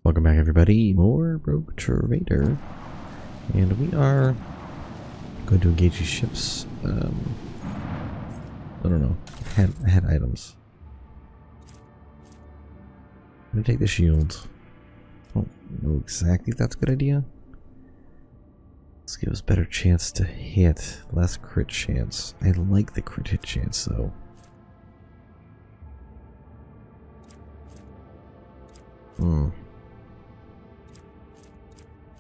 Welcome back, everybody. More Rogue Trader, and we are going to engage these ships. I don't know. I had items. I'm gonna take the shield. I don't know exactly if that's a good idea. Let's give us a better chance to hit, less crit chance. I like the crit hit chance though.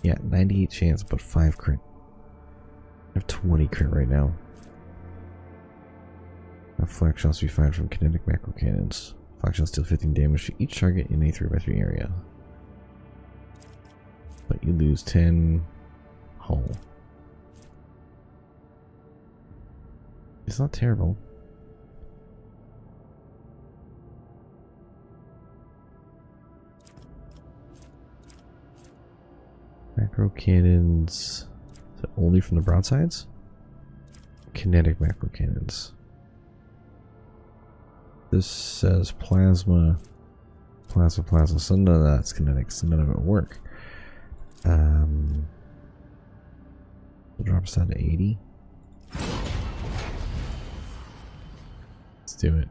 Yeah, 98 chance, but 5 crit. I have 20 crit right now. Now flash shots be fired from kinetic macro cannons. Flash shots deal 15 damage to each target in a 3x3 area. But you lose 10 hull. It's not terrible. Macro cannons. Is it only from the broadsides? Kinetic macro cannons. This says plasma. Plasma. So none of that's kinetic, so none of it will work. We'll drop us down to 80. Let's do it.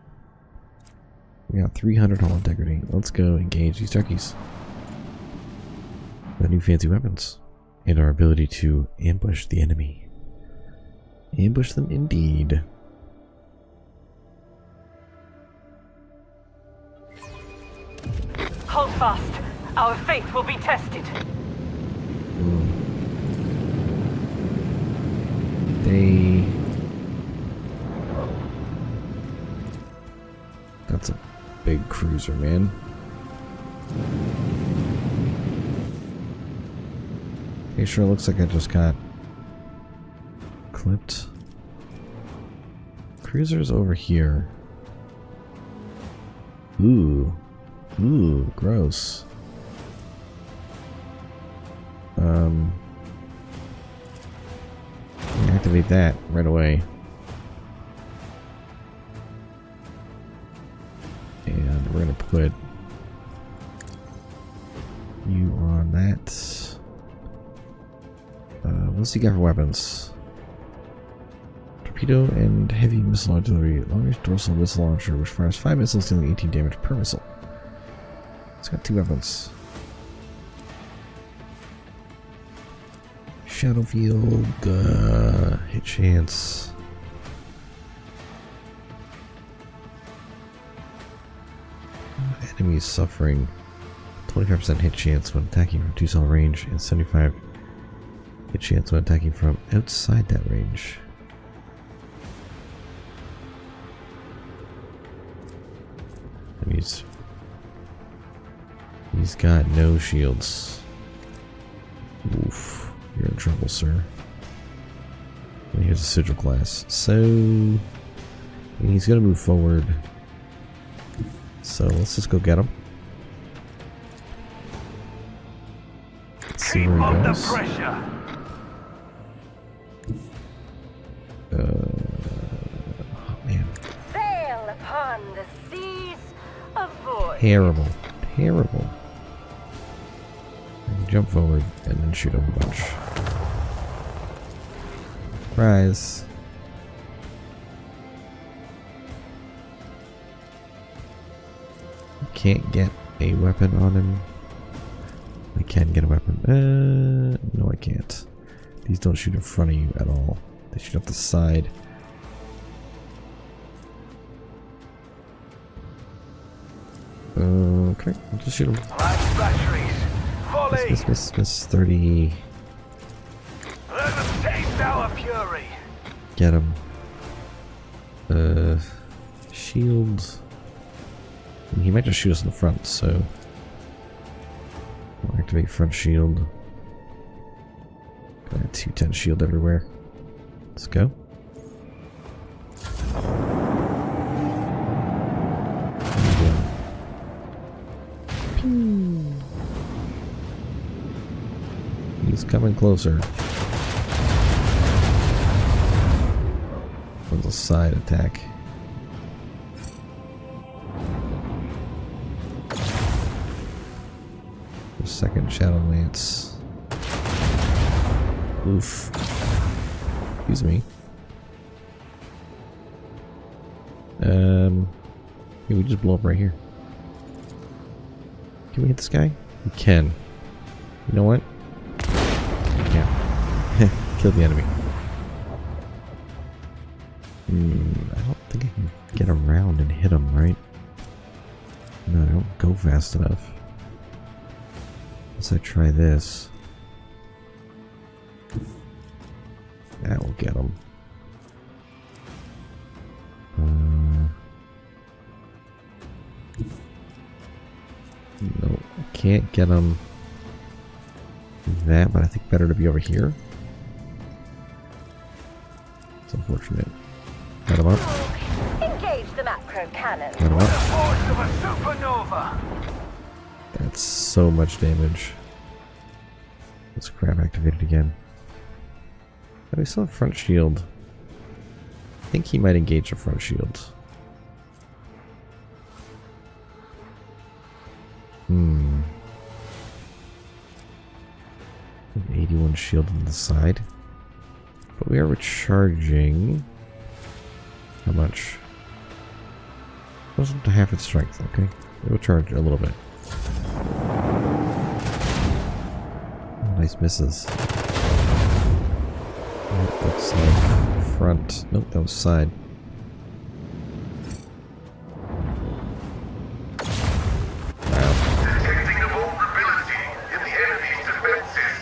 We got 300 hull integrity. Let's go engage these turkeys. The new fancy weapons and our ability to ambush the enemy. Ambush them indeed. Hold fast. Our faith will be tested. That's a big cruiser, man. Okay, sure looks like I just got clipped. Cruiser's over here. Ooh, gross. Activate that right away. And we're gonna put you on that. What's he got for weapons? Torpedo and heavy missile artillery. Long-range dorsal missile launcher, which fires 5 missiles, dealing 18 damage per missile. It's got 2 weapons. Shadow field, hit chance. Enemies suffering 25% hit chance when attacking from 2 cell range and 75 hit chance when attacking from outside that range. And he's got no shields. Oof. You're in trouble, sir. And here's a sigil glass. So he's gonna move forward. So let's just go get him. Let's see where he goes. Oh man. Sail upon the seas of void. Terrible. Jump forward and then shoot him a bunch. Surprise. Can't get a weapon on him. I can get a weapon. No I can't. These don't shoot in front of you at all. They shoot up the side. Okay, I'll just shoot him. Miss 30. Let us taste our fury. Get him. Shield. He might just shoot us in the front, so we'll activate front shield. Got a 210 shield everywhere. Let's go. He's coming closer. With a side attack. A second Shadow Lance. Oof. Excuse me. Can we just blow up right here? Can we hit this guy? We can. You know what? Yeah. Kill the enemy. I don't think I can get around and hit him, right? No, I don't go fast enough. Unless I try this. That will get him. No, I can't get him. That, but I think better to be over here. It's unfortunate. Got him up. Engage the macro cannon. Got him The up. force of a supernova. That's so much damage. This crap activated again. Oh, we still have front shield. I think he might engage the front shield. 81 shield on the side. But we are recharging. How much? Goes up to half its strength, okay. We'll charge a little bit. Oh, nice misses. Looks like front. Nope, that was side. Detecting a vulnerability in the enemy's defenses.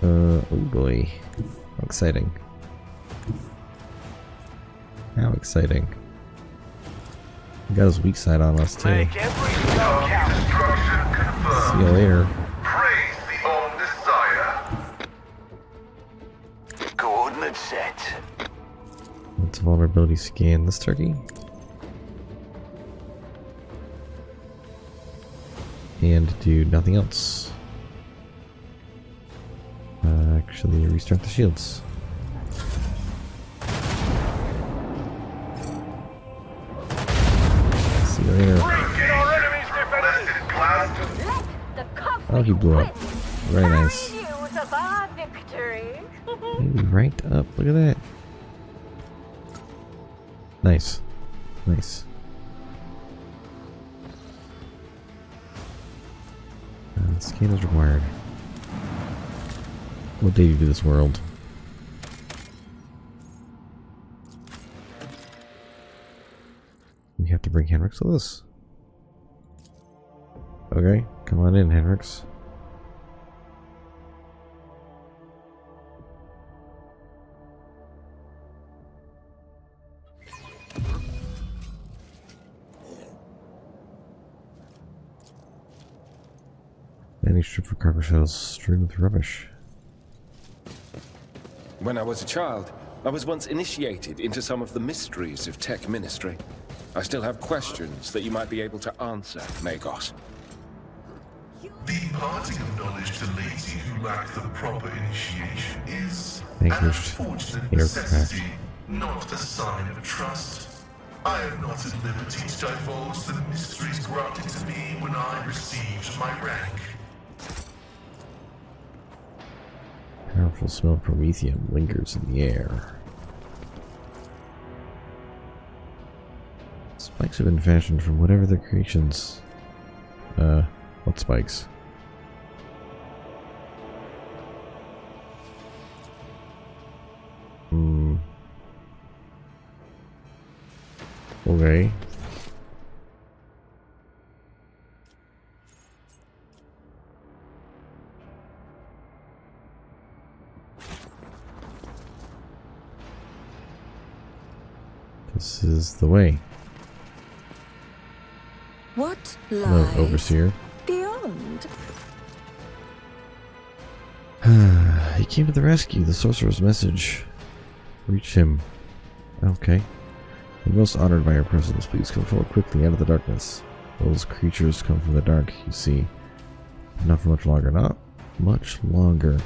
Oh boy. How exciting. How exciting. He got his weak side on us too. Make every shot count. Destruction confirmed. See you later. Praise the Omnissiah. Coordinates set. Let's vulnerability scan this turkey. And do nothing else. Actually restart the shields. See you later. Breaching our enemy's defenses. Blessed blast. Let the cosmic Oh, he blew up. Very nice. news of our victory. Hey, right up. Look at that. Nice. Nice. Scan is required. What day do you do this world? We have to bring Henrix with us. Okay, come on in, Henrix. Any strip for cargo shells strewn with rubbish. When I was a child, I was once initiated into some of the mysteries of tech ministry. I still have questions that you might be able to answer, Magos. The imparting of knowledge to laity who lack the proper initiation is an Vanquished unfortunate aircraft. necessity, not a sign of trust. I am not at liberty to divulge the mysteries granted to me when I received my rank. Powerful smell of promethium lingers in the air. Spikes have been fashioned from whatever their creations. What spikes? Okay. This is the way. What Hello, lies Overseer. beyond? He came to the rescue. The sorcerer's message reached him. Okay. I'm most honored by your presence. Please come forward quickly out of the darkness. Those creatures come from the dark, you see. Not for much longer. Not much longer.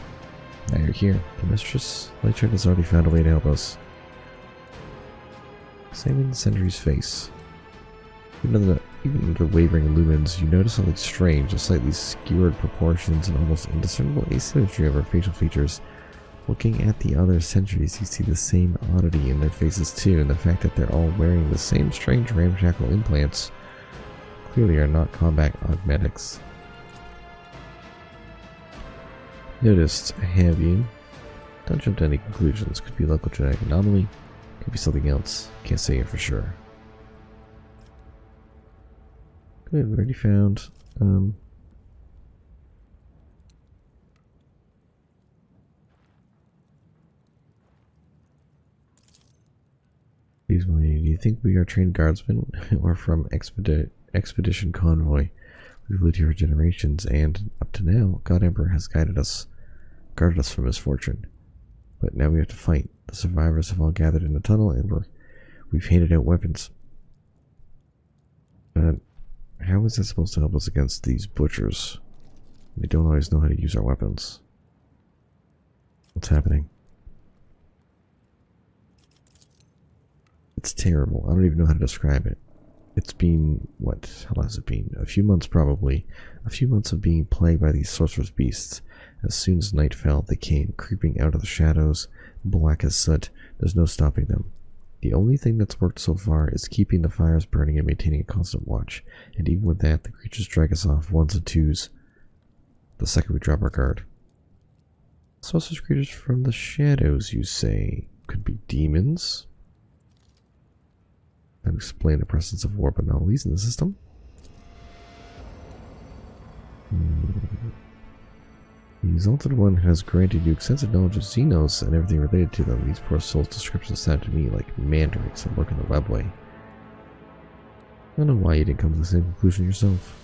Now you're here. The mistress, Lightshard, has already found a way to help us. Examine Sentry's face. Even under wavering lumens, you notice something strange, the slightly skewered proportions and almost indiscernible asymmetry of our facial features. Looking at the other sentries, you see the same oddity in their faces too, and the fact that they're all wearing the same strange ramshackle implants clearly are not combat augmetics. Noticed, have you? Don't jump to any conclusions. Could be a local genetic anomaly, could be something else. Can't say it for sure. Good, we already found do you think we are trained guardsmen or from expedition convoy? We've lived here for generations, and up to now, God Emperor has guarded us from misfortune. But now we have to fight. The survivors have all gathered in a tunnel, and we've handed out weapons. How is that supposed to help us against these butchers? They don't always know how to use our weapons. What's happening? It's terrible. I don't even know how to describe it. It's been, what? How long has it been? A few months probably. A few months of being plagued by these sorcerous beasts. As soon as night fell, they came, creeping out of the shadows, black as soot. There's no stopping them. The only thing that's worked so far is keeping the fires burning and maintaining a constant watch. And even with that, the creatures drag us off ones and twos the second we drop our guard. Sorcerous creatures from the shadows, you say? Could be demons? That would explain the presence of warp anomalies in the system. The Exalted One has granted you extensive knowledge of Xenos and everything related to them. These poor souls' descriptions sound to me like mandrakes that lurk in the webway. I don't know why you didn't come to the same conclusion yourself.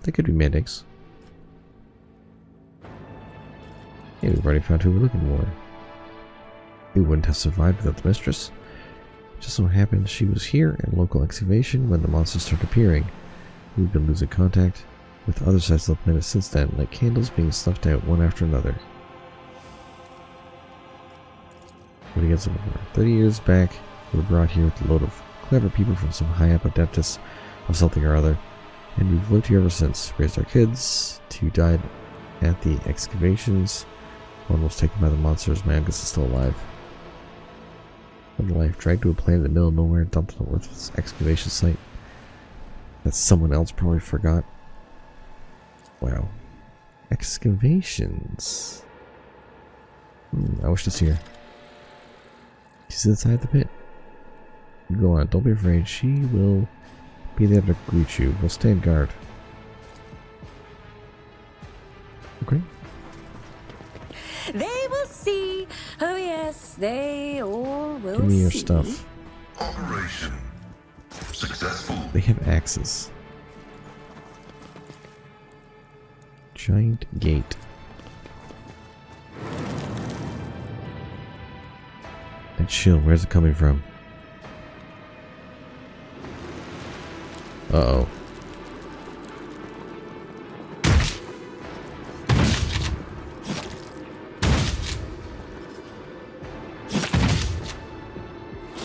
They could be mandrakes. Yeah, we've already found who we're looking for. We wouldn't have survived without the mistress. It just so happened she was here in local excavation when the monsters started appearing. We've been losing contact with other sites of the planet since then, like candles being snuffed out one after another. What do you guys looking for? 30 years back, we were brought here with a load of clever people from some high up adeptus of something or other, and we've lived here ever since. Raised our kids, 2 died at the excavations, 1 was taken by the monsters, my youngest is still alive. One life, dragged to a planet in the middle of nowhere, dumped on a worthless excavation site that someone else probably forgot. Wow. Excavations. I wish to see her. She's inside the pit. Go on, don't be afraid. She will be there to greet you. We'll stand guard. Okay. They will see. Oh yes, they all will see. Give me your stuff. Operation successful. They have axes. Giant gate. That chill, where's it coming from? Uh-oh.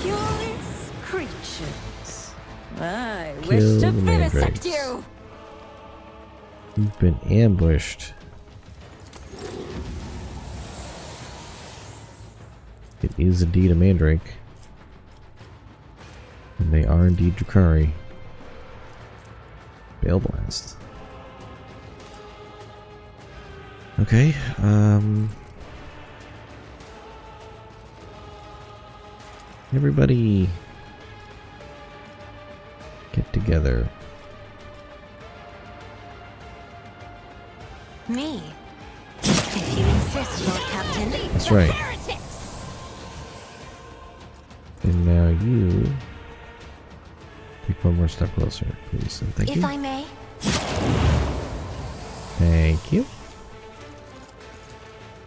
Curious creatures. I Kill wish to the vivisect mandrakes. you. You've been ambushed. It is indeed a mandrake. And they are indeed Drakari. Bale Blast. Okay, everybody get together. Me. If you insist, Lord Captain. That's right. And now you take one more step closer, please. And thank you. If I may. Thank you.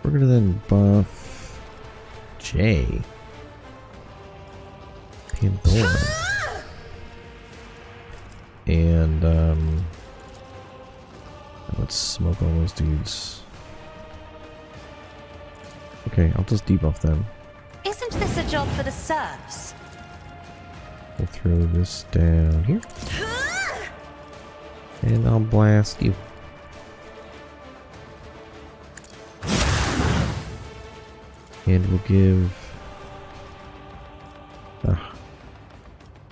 We're gonna then buff Jay. Pandora. And let's smoke all those dudes. Okay, I'll just debuff them. Isn't this a job for the serfs? We'll throw this down here. And I'll blast you. And we'll give...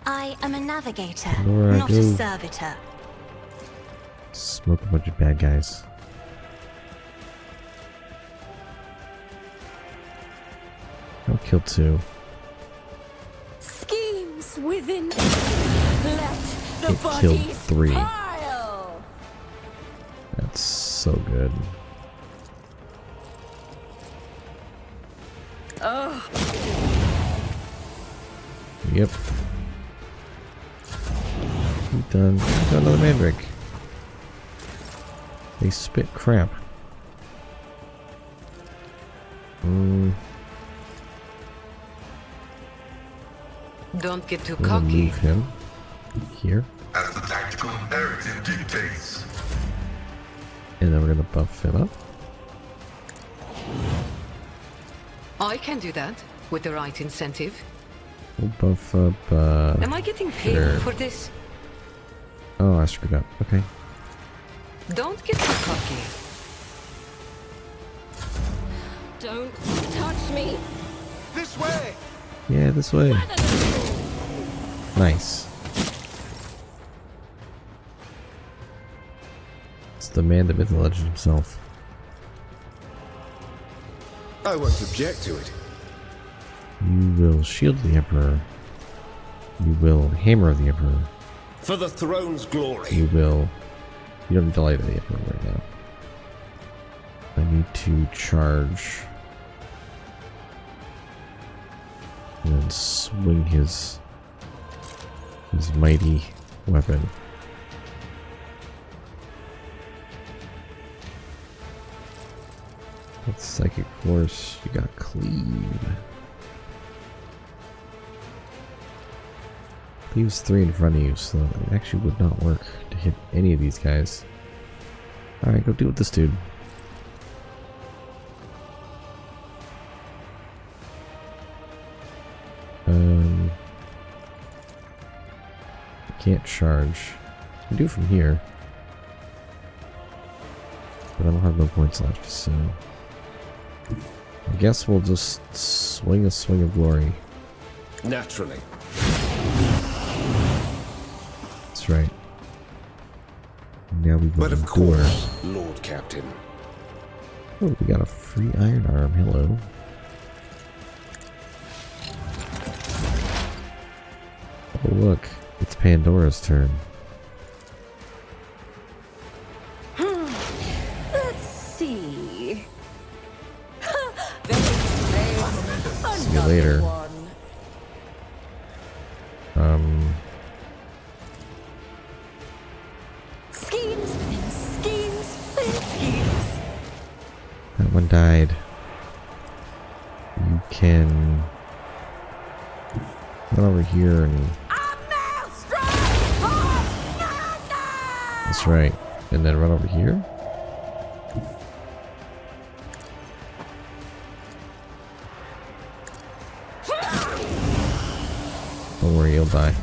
I am a navigator, Laura, not go. a servitor. Smoke a bunch of bad guys. I'll kill 2. Schemes within. Let the It killed bodies 3. pile. That's so good. Oh, Yep. I'm done. Got another mandrake. They spit crap. Don't get too I'm gonna cocky. move him here. As the tactical imperative dictates. And then we're gonna buff him up. I can do that with the right incentive. We'll buff up, Am I getting paid sure. for this? Oh, I screwed up. Okay. Don't get too cocky. don't touch me. This way! Yeah, this way. Nice. It's the man, the myth, the legend himself. I won't object to it. You will shield the Emperor. You will hammer the Emperor. For the throne's glory. You will... You don't need to light the Emperor right now. I need to charge. And then swing his mighty weapon. That's Psychic Force. You got Cleave. Cleave's 3 in front of you, so it actually would not work to hit any of these guys. Alright, go deal with this dude. I can't charge. I can do it from here. But I don't have no points left, so... I guess we'll just swing a swing of glory. Naturally. That's right. Now we go But of endure. course, Lord Captain. Oh, we got a free iron arm. Hello. Oh, look. It's Pandora's turn. Let's see. See you later. Schemes and schemes and schemes. That one died. You can run over here and... That's right. And then run over here. Don't worry, you'll die.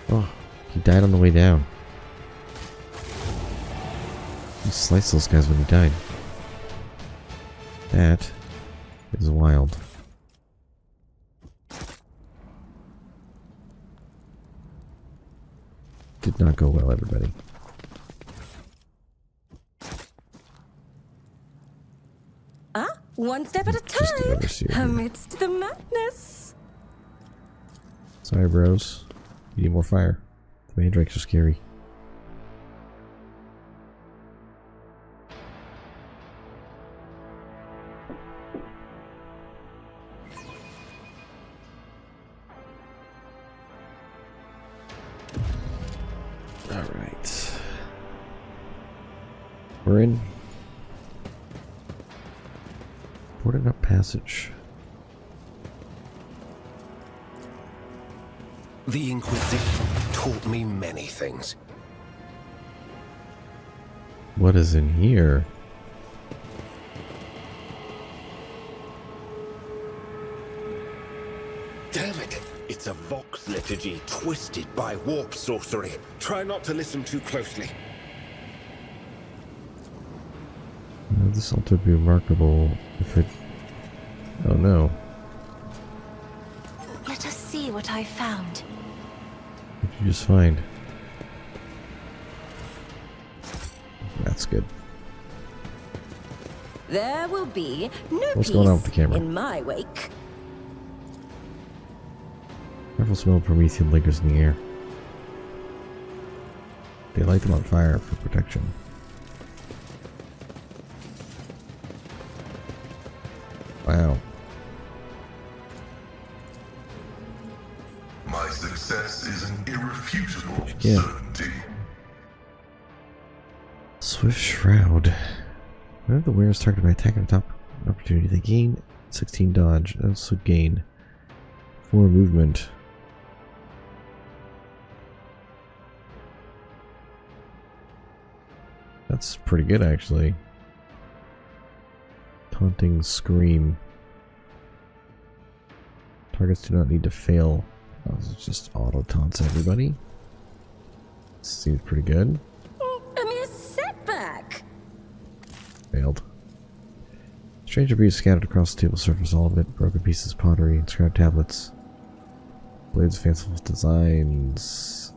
Oh, he died on the way down. He sliced those guys when he died. That is wild. Did not go well, everybody. One step at a Just another time, series. amidst the madness. Sorry, bros. You need more fire. The mandrakes are scary. Alright. We're in. Boarded up passage. The Inquisition taught me many things. What is in here? Damn it! It's a Vox liturgy twisted by warp sorcery. Try not to listen too closely. This altar would be remarkable if it... Oh no. Let us see what I found. What did you just find? That's good. There will be no What's peace going on with the camera? in my wake. Powerful smell of Promethean lingers in the air. They light them on fire for protection. Wow. My success is an irrefutable Yeah. certainty. Swift Shroud. Whenever the wearer is targeted by attack at a top opportunity, they gain 16 dodge. They also gain 4 movement. That's pretty good, actually. Taunting Scream. Targets do not need to fail. Oh, this is just auto taunts everybody. Seems pretty good. A mere setback. Failed. Strange debris is scattered across the table surface, all of it. Broken pieces, pottery, and scrap tablets. Blades, fanciful designs.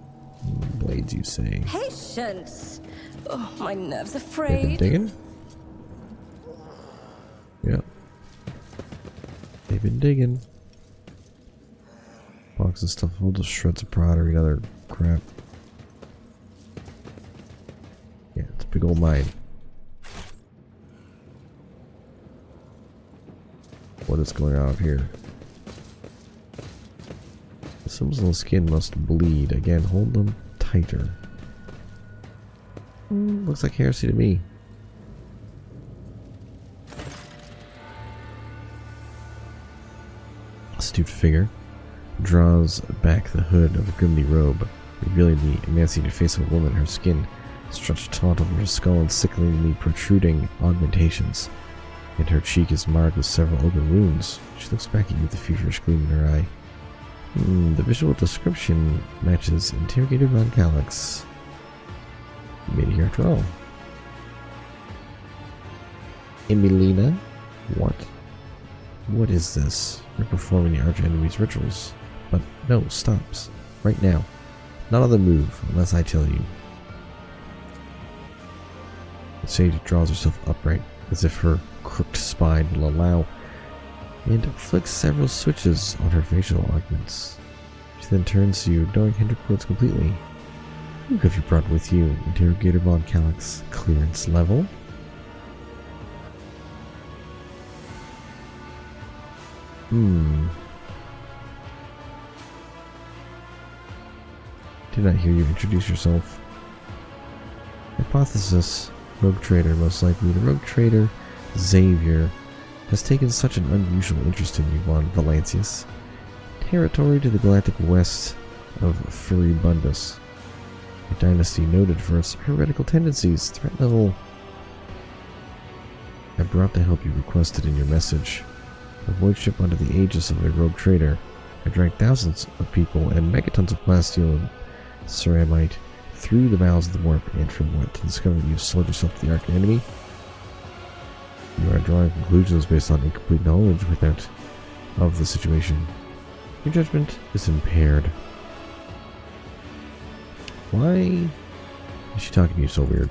Blades, you say? Patience. Oh, my nerves are They've been frayed. digging? Yep. They've been digging. Boxes of stuff full of shreds of pottery and other crap. Yeah, it's a big old mine. What is going on here? The symbols on the skin must bleed. Again, hold them tighter. Looks like heresy to me. A stooped figure draws back the hood of a grimly robe, revealing the emaciated face of a woman. Her skin stretched taut over her skull and sickeningly protruding augmentations, and her cheek is marred with several open wounds. She looks back at you with a feverish gleam in her eye. The visual description matches Interrogator Von Calyx. You made it here after all. Emilina? What? What is this? You're performing the arch enemy's rituals. But no, stops. Right now. Not on the move, unless I tell you. The sage draws herself upright, as if her crooked spine will allow, and flicks several switches on her facial augments. She then turns to you, ignoring Hendrik Quartz completely. Who have you brought with you? Interrogator Von Calyx clearance level? Did not hear you introduce yourself. Hypothesis. Rogue trader, most likely. The rogue trader, Xavier, has taken such an unusual interest in you, Von Valancius. Territory to the galactic west of Furibundus. A dynasty noted for its heretical tendencies. Threat level. I brought the help you requested in your message. A void ship under the aegis of a rogue trader. I dragged thousands of people and megatons of plasteel and ceramite through the bowels of the warp, and from what? To discover that you've sold yourself to the arch enemy? You are drawing conclusions based on incomplete knowledge of the situation. Your judgment is impaired. Why is she talking to you so weird?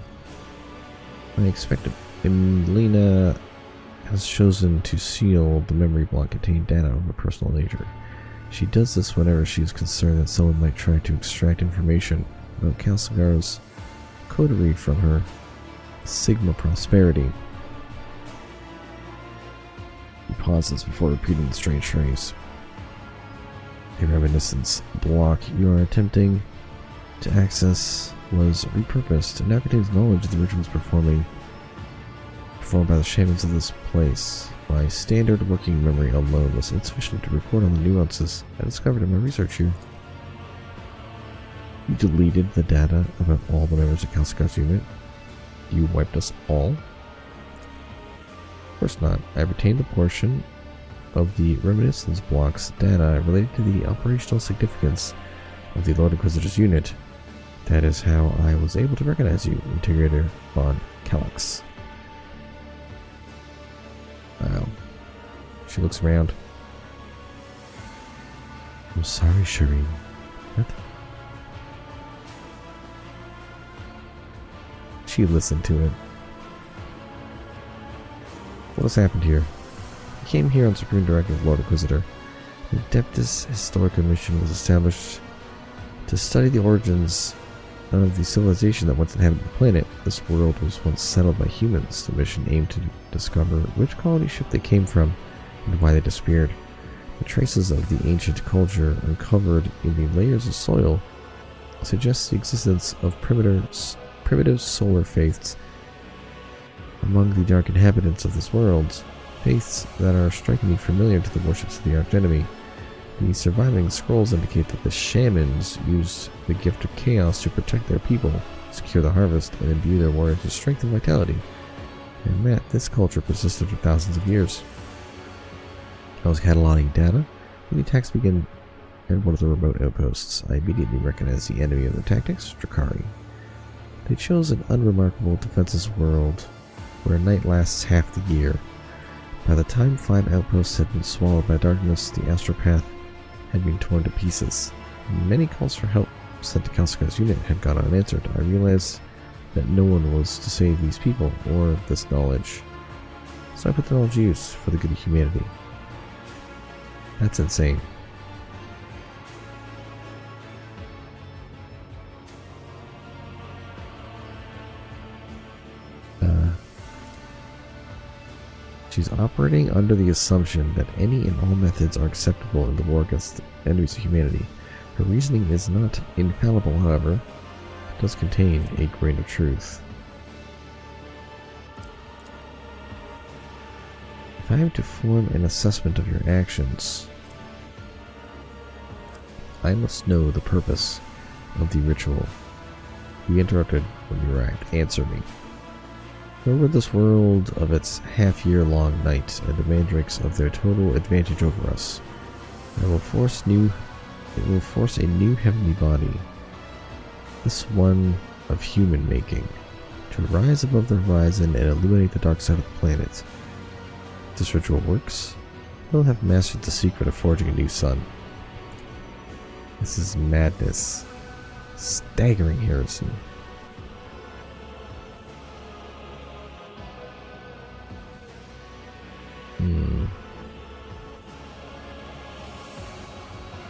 I expected. Emilina has chosen to seal the memory block containing data of a personal nature. She does this whenever she is concerned that someone might try to extract information about Kalsigar's coterie from her Sigma Prosperity. He pauses before repeating the strange phrase. A reminiscence block you are attempting to access was repurposed and now contains knowledge of the rituals performed by the shamans of this place. My standard working memory alone was insufficient to report on the nuances I discovered in my research here. You deleted the data about all the members of Kalsigar's unit? You wiped us all? Of course not. I retained the portion of the reminiscence blocks data related to the operational significance of the Lord Inquisitor's unit. That is how I was able to recognize you, Integrator von Calyx. Wow. She looks around. I'm sorry, Shireen. What? She listened to it. What has happened here? I came here on Supreme Directive of Lord Inquisitor. The Adeptus Historica mission was established to study the origins of the civilization that once inhabited the planet. This world was once settled by humans. The mission aimed to discover which colony ship they came from and why they disappeared. The traces of the ancient culture uncovered in the layers of soil suggest the existence of primitive solar faiths among the dark inhabitants of this world, faiths that are strikingly familiar to the worships of the archenemy. The surviving scrolls indicate that the shamans used the gift of chaos to protect their people, secure the harvest, and imbue their warriors with strength and vitality. And that this culture persisted for thousands of years. I was cataloging data when the attacks began at one of the remote outposts. I immediately recognized the enemy of the tactics, Drakari. They chose an unremarkable defenseless world where night lasts half the year. By the time 5 outposts had been swallowed by darkness, the astropath had been torn to pieces. Many calls for help sent to Kalska's unit had gone unanswered. I realized that no one was to save these people or this knowledge. So I put the knowledge to use for the good of humanity. That's insane. She's operating under the assumption that any and all methods are acceptable in the war against the enemies of humanity. Her reasoning is not infallible, however. It does contain a grain of truth. If I am to form an assessment of your actions, I must know the purpose of the ritual. We interrupted when you arrived. Answer me. Over this world of its half-year-long night and the mandrakes of their total advantage over us, it will force a new heavenly body, this one of human making, to rise above the horizon and illuminate the dark side of the planet. If this ritual works, we'll have mastered the secret of forging a new sun. This is madness. Staggering heresy.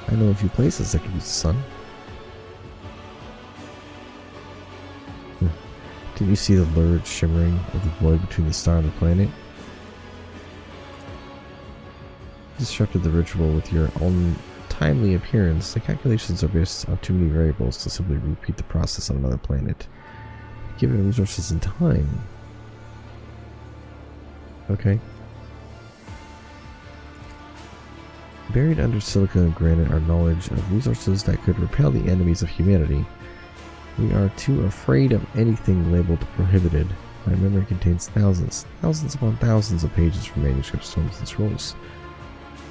I know a few places that could use the sun. Did you see the lurid shimmering of the void between the star and the planet? You disrupted the ritual with your untimely appearance. The calculations are based on too many variables to simply repeat the process on another planet. Given resources and time. Okay. Buried under silica and granite are knowledge of resources that could repel the enemies of humanity. We are too afraid of anything labeled prohibited. My memory contains thousands upon thousands of pages from manuscripts, tomes, and scrolls.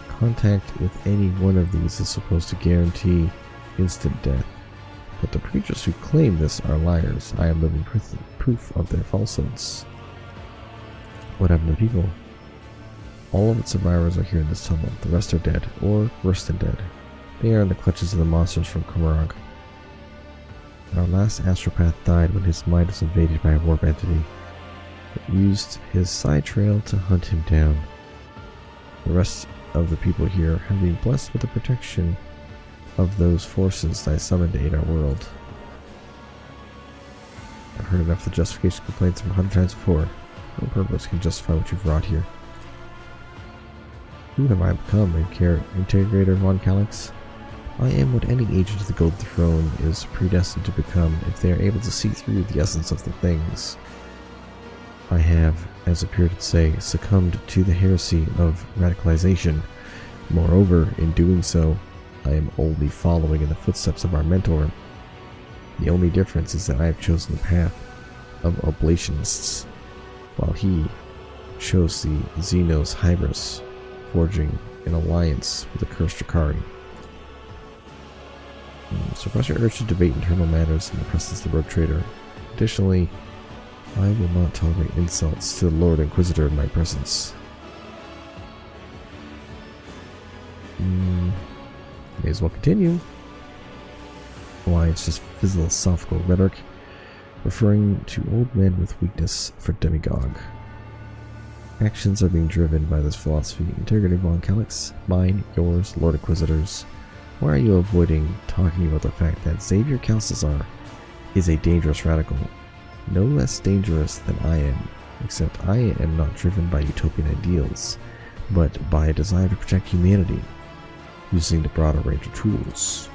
Contact with any one of these is supposed to guarantee instant death. But the preachers who claim this are liars. I am living proof of their falsehoods. What happened to the people? All of its survivors are here in this tunnel. The rest are dead, or worse than dead. They are in the clutches of the monsters from Kumarag. Our last astropath died when his mind was invaded by a warp entity. It used his side trail to hunt him down. The rest of the people here have been blessed with the protection of those forces that I summoned to aid our world. I've heard enough of the justification complaints 100 times before. No purpose can justify what you've wrought here. Who have I become, Integrator von Calyx? I am what any agent of the Golden Throne is predestined to become if they are able to see through the essence of the things. I have, as appeared to say, succumbed to the heresy of radicalization. Moreover, in doing so, I am only following in the footsteps of our mentor. The only difference is that I have chosen the path of oblationists, while he chose the Xenos Hybris forging an alliance with the cursed Drakari. Suppress your urge to debate internal matters in the presence of the rogue trader. Additionally, I will not tolerate insults to the Lord Inquisitor in my presence. May as well continue. Why, it's just philosophical rhetoric, referring to old men with weakness for demagogue. Actions are being driven by this philosophy. Integrity Von Calix, mine, yours, Lord Inquisitors. Why are you avoiding talking about the fact that Xavier Calcazar is a dangerous radical? No less dangerous than I am, except I am not driven by utopian ideals, but by a desire to protect humanity, using the broader range of tools.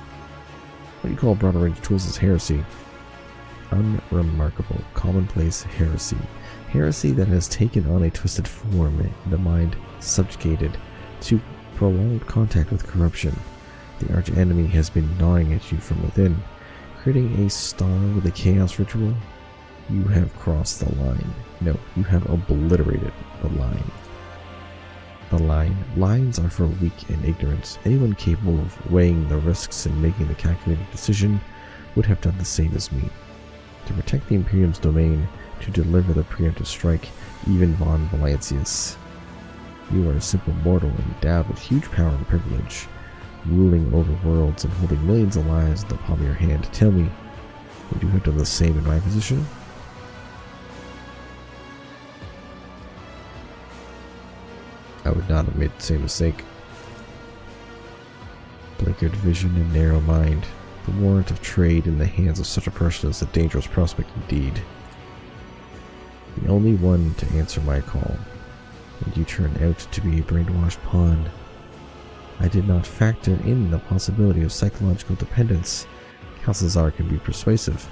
What you call a broader range of tools is heresy. Unremarkable, commonplace heresy. Heresy that has taken on a twisted form in the mind subjugated to prolonged contact with corruption. The arch-enemy has been gnawing at you from within, creating a star with a chaos ritual. You have crossed the line. No, you have obliterated the line. The line. Lines are for weak and ignorant. Anyone capable of weighing the risks and making the calculated decision would have done the same as me. To protect the Imperium's domain, to deliver the preemptive strike, even von Valancius. You are a simple mortal endowed with huge power and privilege, ruling over worlds and holding millions of lives in the palm of your hand. Tell me, would you have done the same in my position? I would not have made the same mistake. Blinkered vision and narrow mind. The warrant of trade in the hands of such a person is a dangerous prospect indeed. The only one to answer my call, and you turn out to be a brainwashed pawn. I did not factor in the possibility of psychological dependence. Calcazar can be persuasive,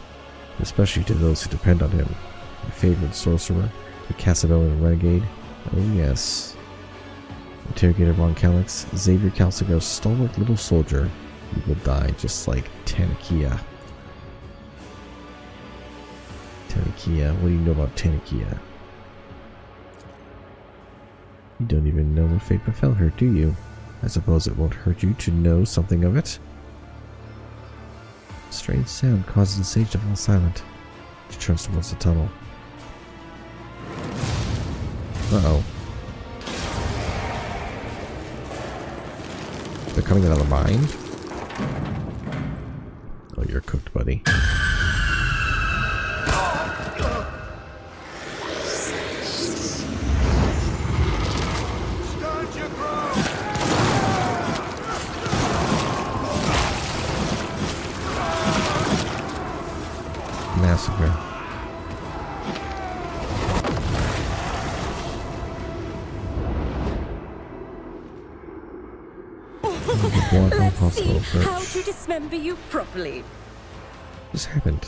especially to those who depend on him. A favored sorcerer, a Casabellan renegade. Oh yes. Interrogator Von Calix, Xavier Calcazar's stalwart little soldier. You will die just like Tanakia. Tanakia, what do you know about Tanakia? You don't even know what fate befell her, do you? I suppose it won't hurt you to know something of it. A strange sound causes the sage to fall silent. She turns towards the tunnel. Uh-oh. They're coming out of the mine? Oh, you're cooked, buddy. Massacre. Let's see how to dismember you properly. What happened?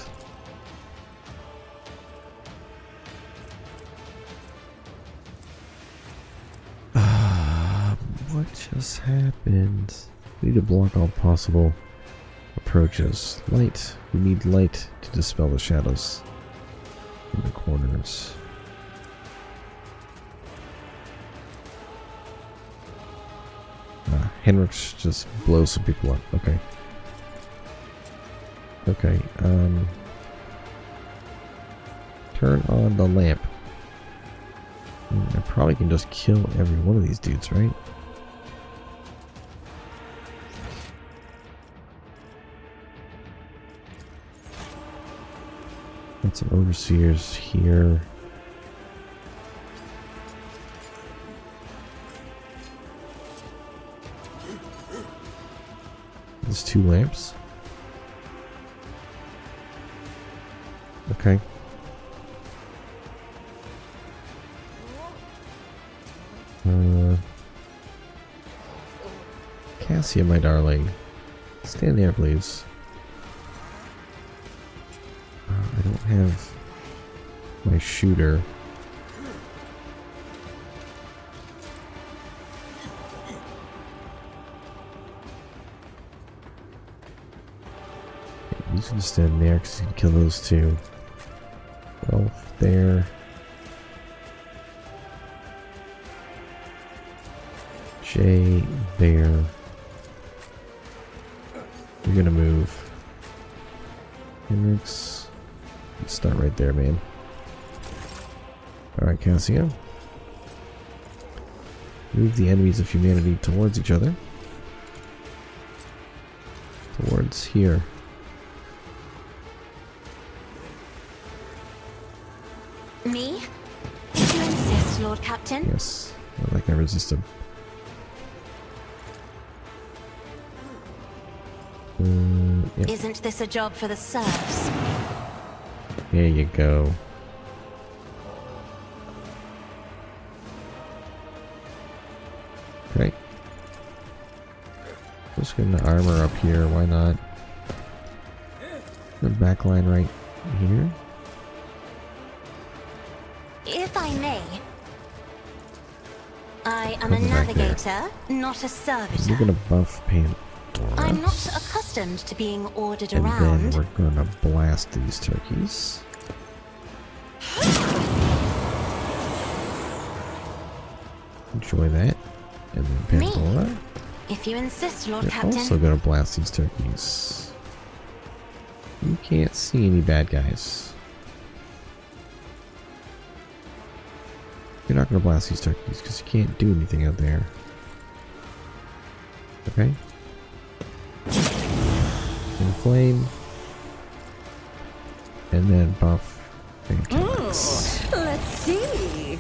What just happened? We need to block all possible approaches. Light. We need light to dispel the shadows in the corners. Henrik just blows some people up. Okay. Okay, turn on the lamp. I probably can just kill every one of these dudes, right? Got some overseers here. There's 2 lamps. Okay. Cassia, my darling. Stand there, please. I don't have my shooter. You can stand there because you can kill those 2. Elf there. J there. You're gonna move. Hendrix, you start right there, man. Alright, Cassio. Move the enemies of humanity towards each other. Towards here. Me? If you insist, Lord Captain. Yes. I like I resisted. Yep. Isn't this a job for the serfs? There you go. Okay. Just getting the armor up here, why not? The back line right here. If I may. I am a Nothing back there. navigator, not a We're servitor. gonna buff Pandora. I'm not accustomed to being ordered And around. then we're gonna blast these turkeys. Enjoy that. And then Me? Pandora. If you insist, Lord We're Captain. also gonna blast these turkeys. You can't see any bad guys. You're not gonna blast these turkeys because you can't do anything out there. Okay? Inflame. And then buff. Pancakes. Let's see.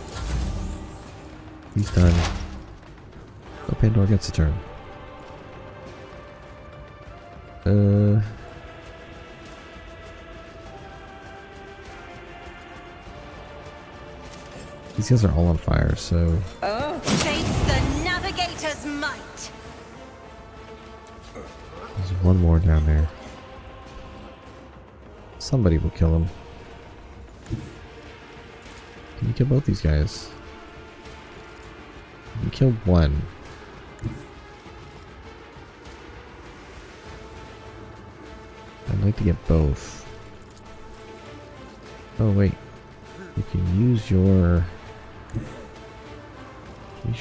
He's done. Oh, Pandora gets a turn. These guys are all on fire, so Face the navigator's might. there's one more down there. Somebody will kill him. Can you kill both these guys? You killed one. I'd like to get both. Oh wait. You can use your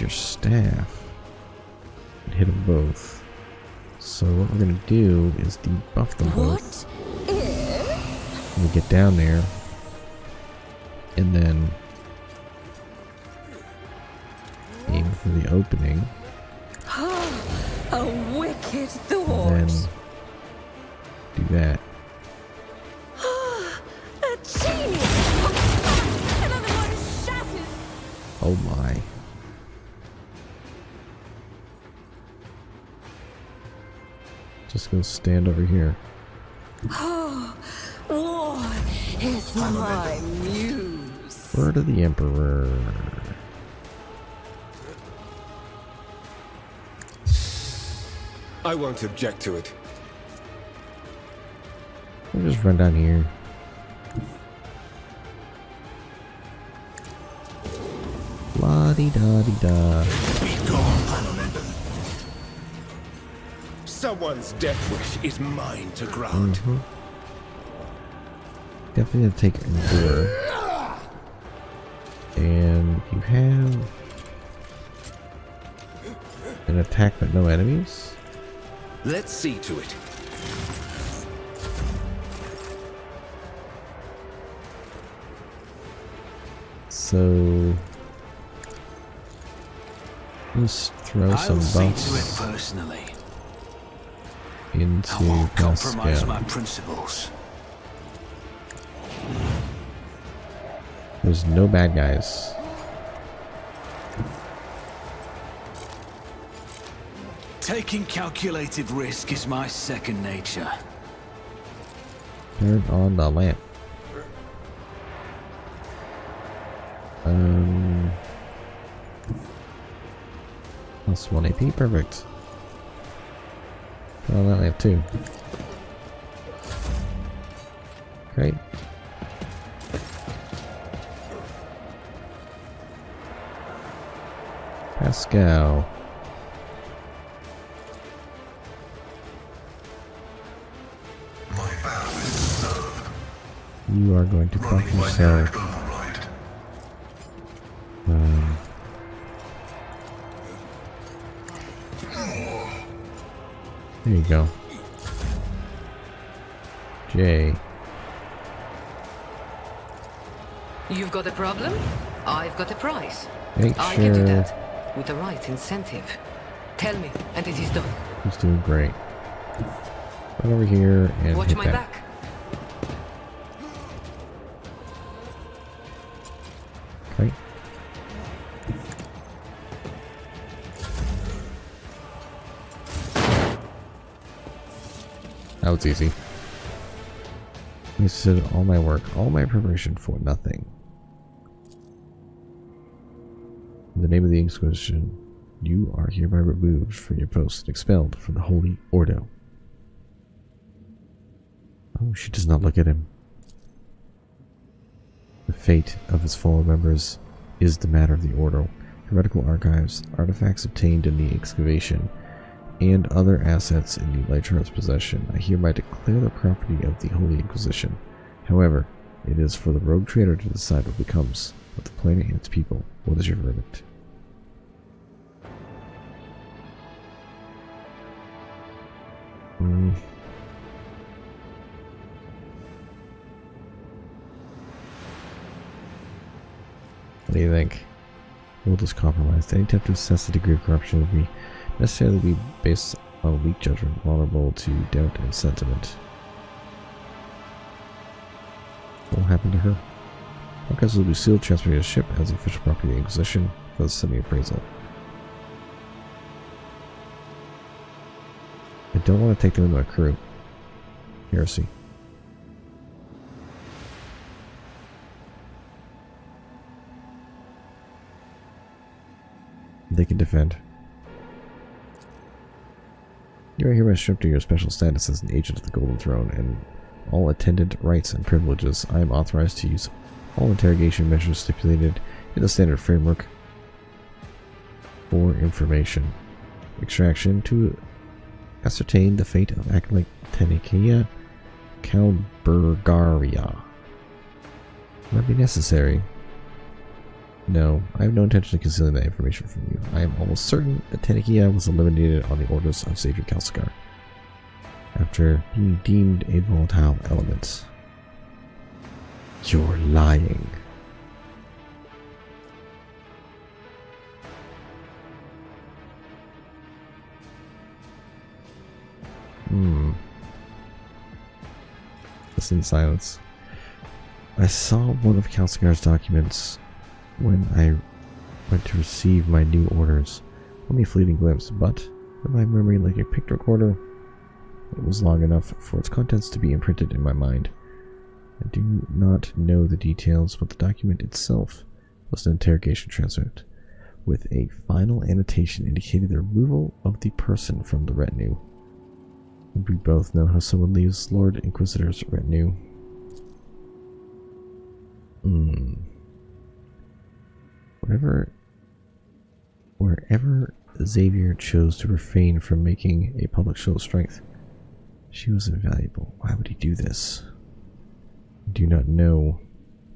staff and hit them both. So what we're gonna do is debuff them both. We get down there and then aim for the opening. A wicked And thought. then do that. A genius. Another one shattered. Oh my. Just go stand over here. War is my muse. Word of the Emperor. I won't object to it. We'll just run down here. La-di-da-di-da. Someone's death wish is mine to grant. Definitely gonna take Endure. And you have an attack but no enemies? Let's see to it. So let's throw some buffs personally. into Compromise Pascal. my principles. There's no bad guys. Taking calculated risk is my second nature. Turn on the lamp. Plus 1 AP, perfect. Turn on that lamp too. Great. Pascal. My vow is to serve, You are going to fuck running my yourself. direct override. There you go. Jay. You've got a problem? I've got a prize. Make I can do sure that with the right incentive. Tell me, and it is done. he's doing great. Run over here and Watch hit my that. back. Okay. That was easy. Wasted all my work, all my preparation for nothing. In the name of the Inquisition, you are hereby removed from your post and expelled from the Holy Ordo. Oh, she does not look at him. The fate of its fellow members is the matter of the Ordo. Heretical archives, artifacts obtained in the excavation, and other assets in the Lightshard's possession, I hereby declare the property of the Holy Inquisition. However, it is for the rogue trader to decide what becomes of the planet and its people. What is your verdict? What do you think? World is compromised. Any attempt to assess the degree of corruption would be necessarily be based on weak judgment, vulnerable to doubt and sentiment. What will happen to her? Archives will be sealed, transferred to a ship as official property of the Inquisition for the semi-appraisal. I don't want to take them into my crew. Heresy. They can defend. You are hereby stripped of your special status as an agent of the Golden Throne and all attendant rights and privileges. I am authorized to use all interrogation measures stipulated in the standard framework for information extraction to ascertain the fate of Acolyte Tenikia Calburgaria. Will that be necessary? No, I have no intention of concealing that information from you. I am almost certain that Tenikia was eliminated on the orders of Xavier Kalskar after being deemed a volatile element. You're lying. Listen in silence. I saw one of Kalskar's documents when I went to receive my new orders. Only a fleeting glimpse, but with my memory like a pic recorder, it was long enough for its contents to be imprinted in my mind. I do not know the details, but the document itself was an interrogation transcript, with a final annotation indicating the removal of the person from the retinue. And we both know how someone leaves Lord Inquisitor's retinue. Wherever Xavier chose to refrain from making a public show of strength, she was invaluable. Why would he do this? I do not know,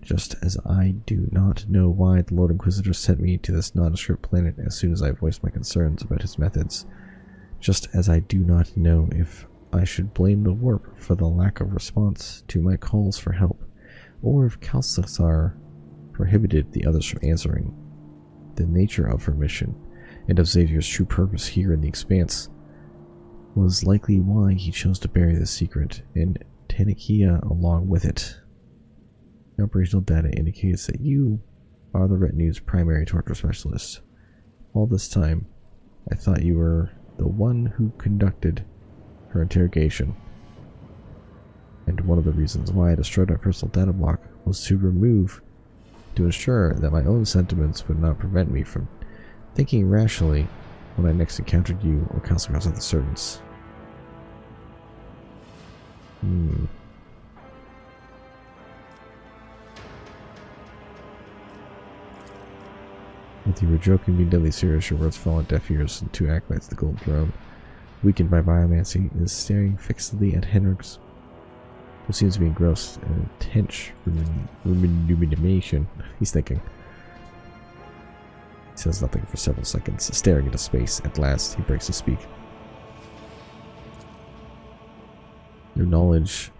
just as I do not know why the Lord Inquisitor sent me to this nondescript planet as soon as I voiced my concerns about his methods. Just as I do not know if I should blame the warp for the lack of response to my calls for help, or if Kalsar prohibited the others from answering. The nature of her mission, and of Xavier's true purpose here in the Expanse, was likely why he chose to bury the secret, and Tenikia along with it. The operational data indicates that you are the retinue's primary torture specialist. All this time, I thought you were the one who conducted her interrogation. And one of the reasons why I destroyed my personal data block was to ensure that my own sentiments would not prevent me from thinking rationally when I next encountered you or Kalskar's other servants. If you were joking, being deadly serious, your words fell on deaf ears, and two acolytes of the Golden Throne, weakened by Pyromancer, is staring fixedly at Henrik's, who seems to be engrossed in intense rumination. He's thinking. He says nothing for several seconds, staring into space. At last, he breaks to speak. Your knowledge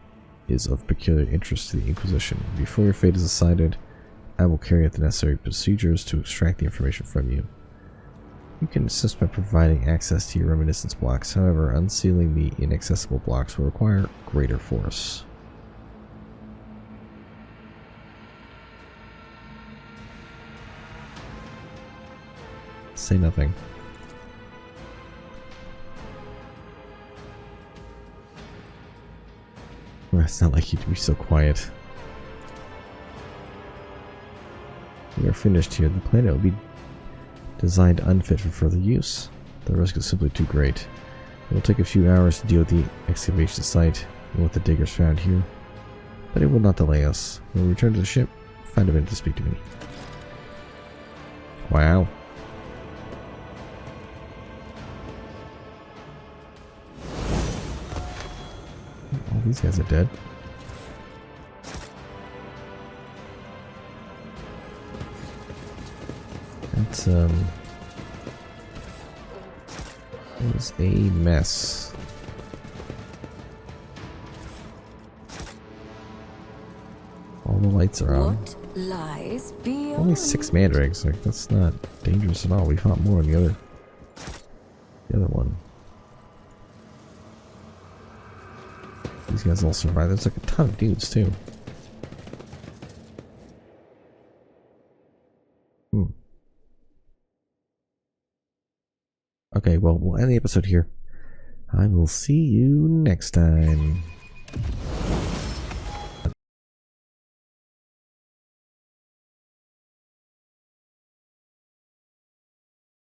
is of peculiar interest to the Inquisition. Before your fate is decided, I will carry out the necessary procedures to extract the information from you. You can assist by providing access to your reminiscence blocks. However, unsealing the inaccessible blocks will require greater force. Say nothing. Well, it's not like you to be so quiet. We are finished here. The planet will be designed unfit for further use. The risk is simply too great. It will take a few hours to deal with the excavation site and what the diggers found here, but it will not delay us. When we return to the ship, find a minute to speak to me. Wow. All these guys are dead. That's it was a mess. All the lights are on. What lies beyond? Only 6 mandrakes. Like, that's not dangerous at all. We fought more in the other one. These guys all survived. There's like a ton of dudes too. Okay, well, we'll end the episode here. I will see you next time.